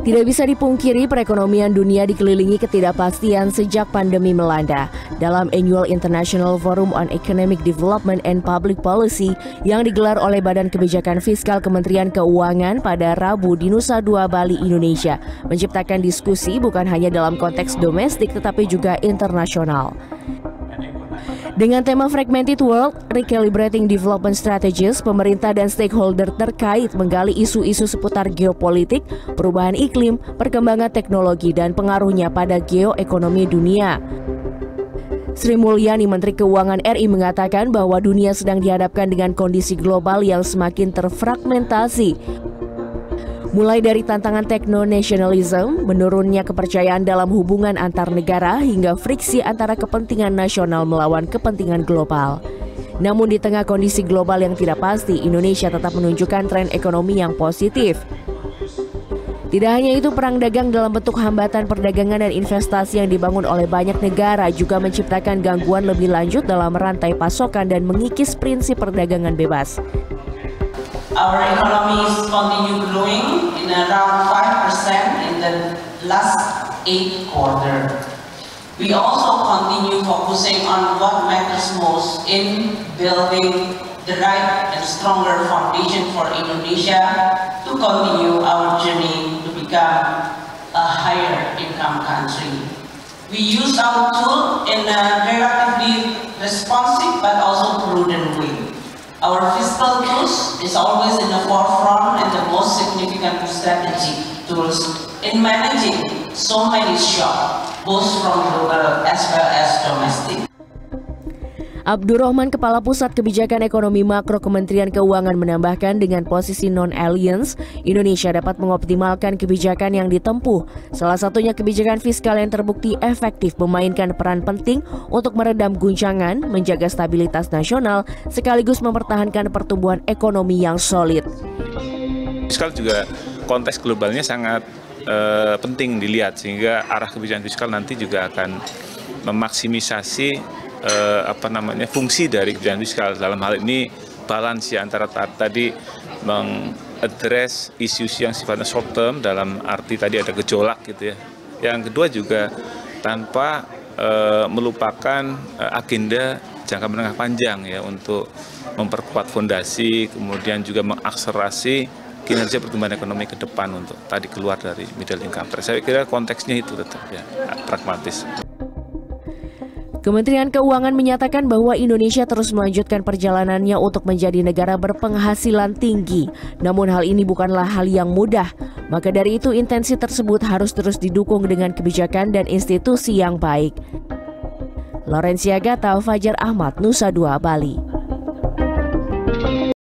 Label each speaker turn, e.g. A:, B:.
A: Tidak bisa dipungkiri perekonomian dunia dikelilingi ketidakpastian sejak pandemi melanda. Dalam Annual International Forum on Economic Development and Public Policy yang digelar oleh Badan Kebijakan Fiskal Kementerian Keuangan pada Rabu di Nusa Dua Bali, Indonesia, menciptakan diskusi bukan hanya dalam konteks domestik tetapi juga internasional. Dengan tema Fragmented World, Recalibrating Development Strategies, pemerintah dan stakeholder terkait menggali isu-isu seputar geopolitik, perubahan iklim, perkembangan teknologi, dan pengaruhnya pada geoekonomi dunia. Sri Mulyani, Menteri Keuangan RI, mengatakan bahwa dunia sedang dihadapkan dengan kondisi global yang semakin terfragmentasi. Mulai dari tantangan tekno-nasionalisme, menurunnya kepercayaan dalam hubungan antar negara, hingga friksi antara kepentingan nasional melawan kepentingan global. Namun di tengah kondisi global yang tidak pasti, Indonesia tetap menunjukkan tren ekonomi yang positif. Tidak hanya itu, perang dagang dalam bentuk hambatan perdagangan dan investasi yang dibangun oleh banyak negara juga menciptakan gangguan lebih lanjut dalam rantai pasokan dan mengikis prinsip perdagangan bebas.
B: Our economies continue growing in around 5% in the last 8 quarters. We also continue focusing on what matters most in building the right and stronger foundation for Indonesia to continue our journey to become a higher income country. We use our tool in a relatively responsive but also prudent way. Our fiscal tools is always in the forefront and the most significant strategic tools in managing so many shocks, both from global as well as domestic.
A: Abdurrahman, Kepala Pusat Kebijakan Ekonomi Makro Kementerian Keuangan, menambahkan dengan posisi non-aliens, Indonesia dapat mengoptimalkan kebijakan yang ditempuh. Salah satunya kebijakan fiskal yang terbukti efektif memainkan peran penting untuk meredam guncangan, menjaga stabilitas nasional, sekaligus mempertahankan pertumbuhan ekonomi yang solid.
C: Fiskal juga konteks globalnya sangat penting dilihat, sehingga arah kebijakan fiskal nanti juga akan memaksimisasi fungsi dari kebijakan fiskal. Dalam hal ini balance ya antara tadi mengadres isu yang sifatnya short term, dalam arti tadi ada gejolak gitu ya. Yang kedua juga tanpa melupakan agenda jangka menengah panjang ya, untuk memperkuat fondasi, kemudian juga mengakselerasi kinerja pertumbuhan ekonomi ke depan untuk tadi keluar dari middle income trap. Saya kira konteksnya itu tetap ya pragmatis.
A: Kementerian Keuangan menyatakan bahwa Indonesia terus melanjutkan perjalanannya untuk menjadi negara berpenghasilan tinggi. Namun hal ini bukanlah hal yang mudah. Maka dari itu intensi tersebut harus terus didukung dengan kebijakan dan institusi yang baik. Lorencia Gata, Fajar Ahmad, Nusa Dua Bali.